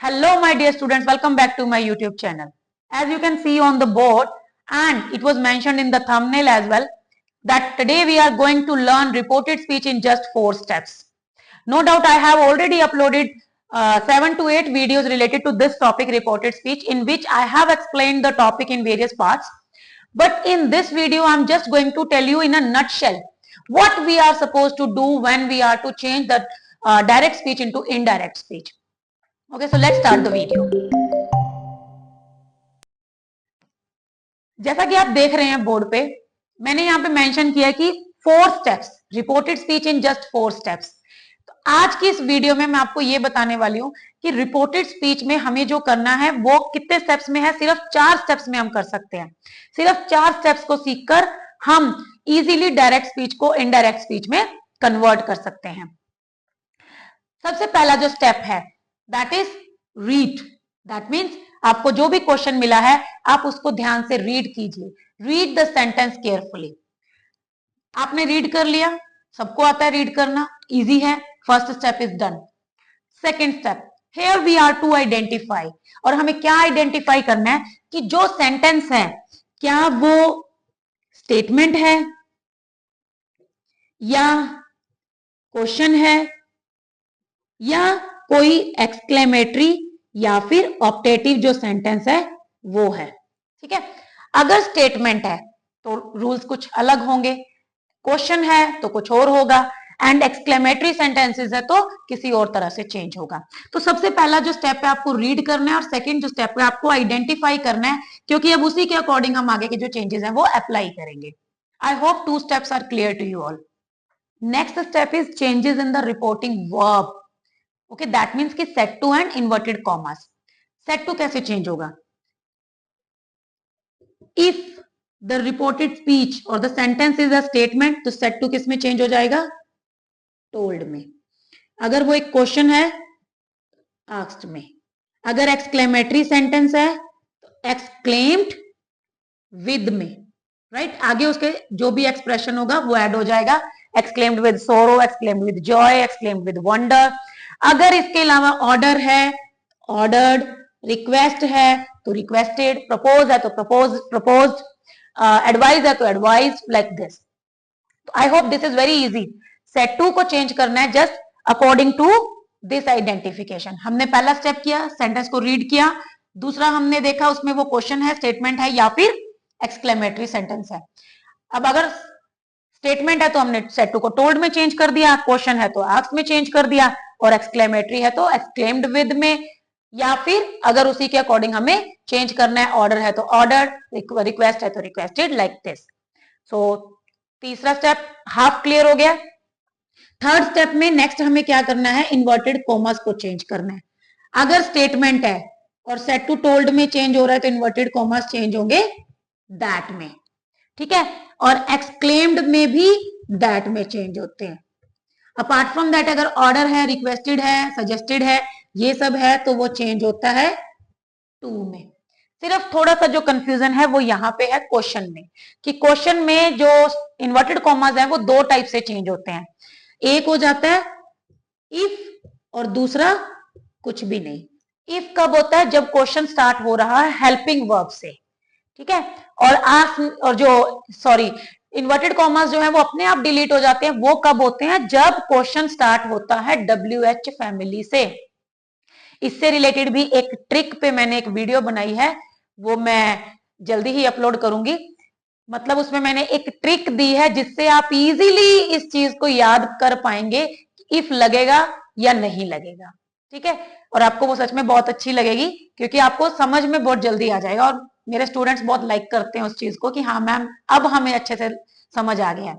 Hello, my dear students. Welcome back to my YouTube channel. As you can see on the board, and it was mentioned in the thumbnail as well, that today we are going to learn reported speech in just 4 steps. No doubt I have already uploaded 7 to 8 videos related to this topic, reported speech, in which I have explained the topic in various parts. But in this video, I'm just going to tell you in a nutshell what we are supposed to do when we are to change the direct speech into indirect speech. Okay, so let's start the video. जैसा कि आप देख रहे हैं board पे, मैंने यहाँ पे मेंशन किया कि 4 steps, reported speech in just 4 steps. तो आज की इस वीडियो में मैं आपको ये बताने वाली हूँ कि रिपोर्टेड स्पीच में हमें जो करना है वो कितने स्टेप्स में है। सिर्फ 4 स्टेप्स में हम कर सकते हैं। सिर्फ 4 स्टेप्स को सीखकर हम इजीली डायरेक्ट स्पीच को इनडायरेक्ट स्पीच में कन्वर्ट कर सकते हैं। सबसे पहला जो स्टेप है that is read. That means आपको जो भी क्वेश्चन मिला है आप उसको ध्यान से रीड कीजिए। Read the sentence carefully. आपने रीड कर लिया, सबको आता है रीड करना, इजी है। First step is done. Second step, here we are to identify. और हमें क्या आइडेंटिफाई करना है कि जो सेंटेंस है क्या वो स्टेटमेंट है या क्वेश्चन है या कोई एक्सक्लेमेटरी या फिर ऑप्टेटिव जो सेंटेंस है वो है। ठीक है, अगर स्टेटमेंट है तो रूल्स कुछ अलग होंगे, क्वेश्चन है तो कुछ और होगा, एंड एक्सक्लेमेटरी सेंटेंसेस है तो किसी और तरह से चेंज होगा। तो सबसे पहला जो स्टेप है आपको रीड करना है, और सेकंड जो स्टेप है आपको आइडेंटिफाई करना है, क्योंकि अब उसी के अकॉर्डिंग हम आगे के जो चेंजेस हैं वो अप्लाई करेंगे। I hope 2 steps are clear to you all. Next step is changes in the reporting verb. Okay, that means कि said to and inverted commas. Said to कैसे चेंज होगा? इफ द रिपोर्टेड स्पीच और the sentence is a statement तो said to किस में change हो जाएगा? Told में। अगर वो एक क्वेश्चन है, आस्क्ड में। अगर एक्सक्लेमेटरी सेंटेंस है तो एक्सक्लेम्ड विद में। राइट, आगे उसके जो भी एक्सप्रेशन होगा वो ऐड हो जाएगा। एक्सक्लेम्ड विद सोरो, exclaimed with Joy, exclaimed with wonder. अगर इसके अलावा ऑर्डर है, ऑर्डर्ड, रिक्वेस्ट है तो रिक्वेस्टेड, प्रपोज है तो प्रपोज्ड, एडवाइज है तो advise, like this. I hope this is very easy. Set two को चेंज करना है just according to this identification. हमने पहला स्टेप किया, सेंटेंस को रीड किया। दूसरा हमने देखा उसमें वो क्वेश्चन है, स्टेटमेंट है या फिर एक्सक्लेमेटरी सेंटेंस है। अब अगर स्टेटमेंट है तो हमने सेट टू को टोल्ड में चेंज कर दिया, क्वेश्चन है तो आस्क्ड में चेंज कर दिया, और एक्सक्लेमेटरी है तो एक्सक्लेम्ड विद में, या फिर अगर उसी के अकॉर्डिंग हमें चेंज करना है, ऑर्डर है तो ऑर्डर, रिक्वेस्ट है तो रिक्वेस्टेड, लाइक दिस। सो तीसरा स्टेप हाफ क्लियर हो गया। थर्ड स्टेप में नेक्स्ट हमें क्या करना है? इन्वर्टेड कॉमास को चेंज करना है। अगर स्टेटमेंट है और सेट टू टोल्ड में चेंज हो रहा है तो इन्वर्टेड कॉमास चेंज होंगे दैट में। ठीक है, और एक्सक्लेम्ड में भी दैट में चेंज होते हैं। अपार्ट फ्रॉम दैट अगर ऑर्डर है, रिक्वेस्टेड है, सजेस्टेड है, ये सब है तो वो चेंज होता है टू में। सिर्फ थोड़ा सा जो कंफ्यूजन है वो यहाँ पे है क्वेश्चन में, कि क्वेश्चन में जो इन्वर्टेड कॉमास है वो 2 टाइप से चेंज होते हैं। एक हो जाता है इफ, और दूसरा कुछ भी नहीं। इफ कब होता है? जब क्वेश्चन स्टार्ट हो रहा है हेल्पिंग वर्ब से। ठीक है, और जो इन्वर्टेड कॉमास जो है वो अपने आप डिलीट हो जाते हैं। वो कब होते हैं? जब क्वेश्चन स्टार्ट होता है WH फैमिली से। इससे रिलेटेड भी एक ट्रिक पे मैंने एक वीडियो बनाई है, वो मैं जल्दी ही अपलोड करूंगी। मतलब उसमें मैंने एक ट्रिक दी है जिससे आप इजीली इस चीज को याद कर पाएंगे इफ लगेगा या नहीं लगेगा। ठीक है, और आपको वो सच में बहुत अच्छी लगेगी, क्योंकि आपको समझ में बहुत जल्दी आ जाएगा। और मेरे स्टूडेंट्स बहुत लाइक करते हैं उस चीज को कि हाँ मैम अब हमें अच्छे से समझ आ गया है।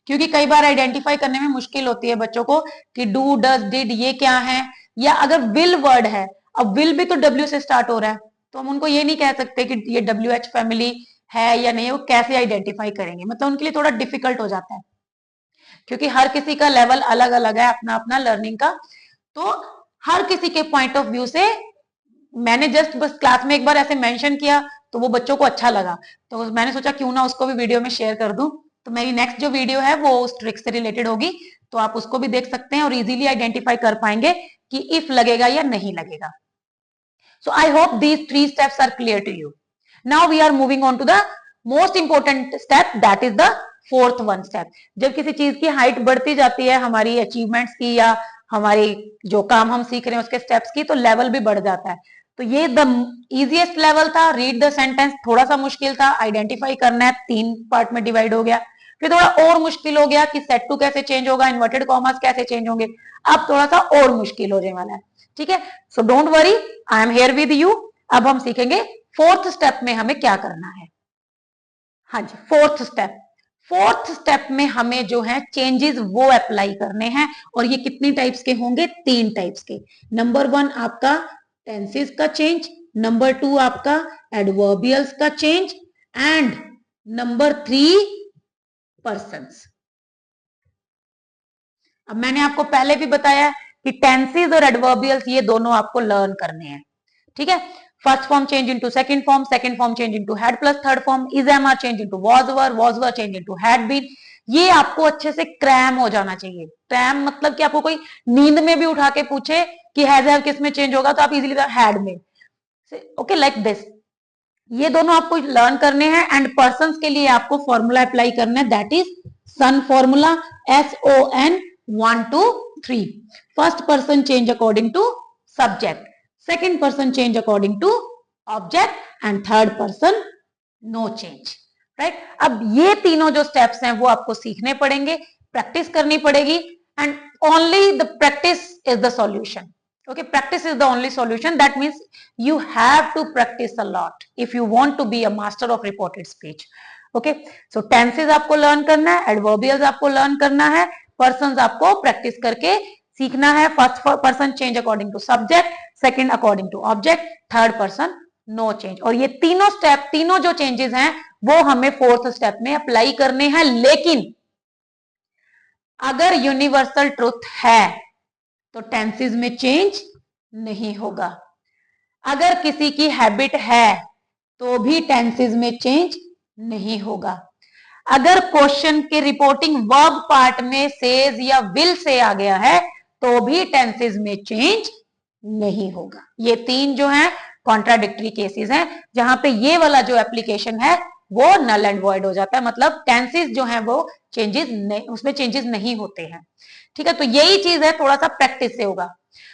क्योंकि कई बार आइडेंटिफाई करने में मुश्किल होती है बच्चों को कि डू, डज, डिड ये क्या है, या अगर विल वर्ड है, अब विल भी तो W से स्टार्ट हो रहा है, तो हम उनको ये नहीं कह सकते कि ये WH फैमिली है या नहीं, वो कैसे आइडेंटिफाई करेंगे। मतलब उनके लिए थोड़ा डिफिकल्ट हो जाता है, क्योंकि हर किसी का लेवल अलग अलग है, अपना अपना लर्निंग का। तो हर किसी के पॉइंट ऑफ व्यू से मैंने जस्ट बस क्लास में एक बार ऐसे मेंशन किया तो वो बच्चों को अच्छा लगा, तो मैंने सोचा क्यों ना उसको भी वीडियो में शेयर कर दूं। तो मेरी नेक्स्ट जो वीडियो है वो उस ट्रिक से रिलेटेड होगी, तो आप उसको भी देख सकते हैं और इजीली आइडेंटिफाई कर पाएंगे कि इफ लगेगा या नहीं लगेगा। So I hope these 3 steps are clear to you. Now we are moving on to the most important step, that is the fourth one step. जब किसी चीज की हाइट बढ़ती जाती है, हमारी अचीवमेंट्स की या हमारी जो काम हम सीख रहे हैं उसके स्टेप्स की, तो लेवल भी बढ़ जाता है. तो ये द इजीएस्ट लेवल था. रीड द सेंटेंस थोड़ा सा मुश्किल था. आइडेंटिफाई करना है, 3 पार्ट में डिवाइड हो गया. फिर थोड़ा और मुश्किल हो गया कि सेट टू कैसे चेंज होगा, इन्वर्टेड कॉमास कैसे चेंज होंगे. अब थोड़ा सा और मुश्किल हो जाने वाला है. ठीक है, so don't worry, I am here with you. अब हम सीखेंगे फोर्थ स्टेप में हमें क्या करना है. हाँ जी, फोर्थ स्टेप में हमें जो है चेंजेस वो अप्लाई करने हैं. और ये कितनी टाइप्स के होंगे? 3 टाइप्स के. नंबर 1 आपका टेंसेस का चेंज, नंबर 2 आपका एडवर्बियल्स का चेंज, एंड नंबर 3 पर्सन्स. अब मैंने आपको पहले भी बताया कि टेंसेस और एडवर्बियल्स ये दोनों आपको लर्न करने हैं. ठीक है, first form change into second form change into had plus third form, is am are change into was were change into had been. ये आपको अच्छे से क्रैम हो जाना चाहिए. क्रैम मतलब कि आपको कोई नींद में भी उठा के पूछे कि हैज हैव किस में चेंज होगा, तो आप इजीली हैड में. Okay, like this. ये दोनों आपको लर्न करने हैं. एंड पर्सन्स के लिए आपको फॉर्मूला अप्लाई करना है, that is son formula, SON 1 2 3. First person change according to subject, second person change according to object, and third person no change. Right, अब ये तीनों जो स्टेप्स हैं वो आपको सीखने पड़ेंगे, प्रैक्टिस करनी पड़ेगी. And only the practice is the solution. Okay, practice is the only solution. That means you have to practice a lot if you want to be a master of reported speech. Okay, so tenses आपको learn करना है, adverbials आपको learn करना है, persons आपको practice करके सीखना है. First person change according to subject, second according to object, third person no change. और ये तीनों स्टेप, तीनों जो चेंजेस हैं वो हमें फोर्थ स्टेप में अप्लाई करने हैं. लेकिन अगर यूनिवर्सल ट्रुथ है तो टेंसेस में चेंज नहीं होगा. अगर किसी की हैबिट है तो भी टेंसेस में चेंज नहीं होगा. अगर क्वेश्चन के रिपोर्टिंग वर्ब पार्ट में सेज या विल से आ गया है तो भी टेंसेस में चेंज नहीं होगा. ये 3 जो हैं कॉन्ट्राडिक्टरी केसेस हैं, जहां पे ये वाला जो एप्लीकेशन है वो नल एंड वॉइड हो जाता है. मतलब टेंसेस जो हैं वो चेंजेस नहीं, उसमें चेंजेस नहीं होते हैं. ठीक है, तो यही चीज है, थोड़ा सा प्रैक्टिस से होगा.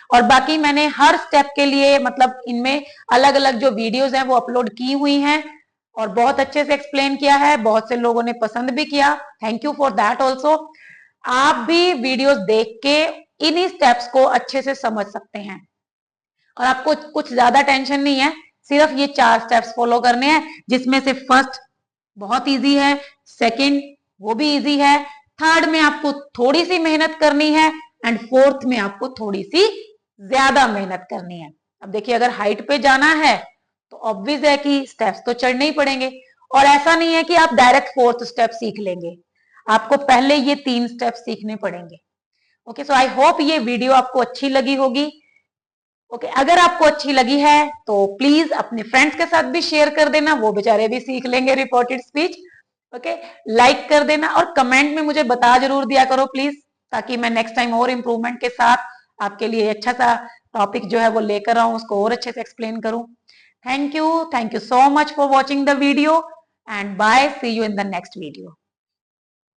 और बाकी मैंने हर स्टेप के लिए मतलब इनमें अलग अलग जो वीडियोस हैं वो अपलोड की हुई हैं और बहुत अच्छे से एक्सप्लेन किया है. बहुत से लोगों ने पसंद भी किया, thank you for that also. आप भी वीडियोस देख के इन्हीं स्टेप्स को अच्छे से समझ सकते हैं और आपको कुछ ज्यादा टेंशन नहीं है. सिर्फ ये 4 स्टेप्स फॉलो करने हैं, जिसमें से फर्स्ट बहुत इजी है, सेकंड वो भी इजी है, थर्ड में आपको थोड़ी सी मेहनत करनी है, एंड फोर्थ में आपको थोड़ी सी ज्यादा मेहनत करनी है. अब देखिए, अगर हाइट पे जाना है तो ऑब्वियस है कि स्टेप्स तो चढ़ने ही पड़ेंगे. और ऐसा नहीं है कि आप डायरेक्ट फोर्थ स्टेप सीख लेंगे, आपको पहले ये 3 स्टेप सीखने पड़ेंगे. ओके, सो आई होप ये वीडियो आपको अच्छी लगी होगी. ओके, अगर आपको अच्छी लगी है तो प्लीज अपने फ्रेंड्स के साथ भी शेयर कर देना, वो बेचारे भी सीख लेंगे रिपोर्टेड स्पीच. ओके, लाइक कर देना और कमेंट में मुझे बता जरूर दिया करो प्लीज, ताकि मैं नेक्स्ट टाइम और इम्प्रूवमेंट के साथ आपके लिए अच्छा सा टॉपिक जो है वो लेकर आऊं, उसको और अच्छे से एक्सप्लेन करूं. Thank you so much for watching the video and bye, see you in the next video.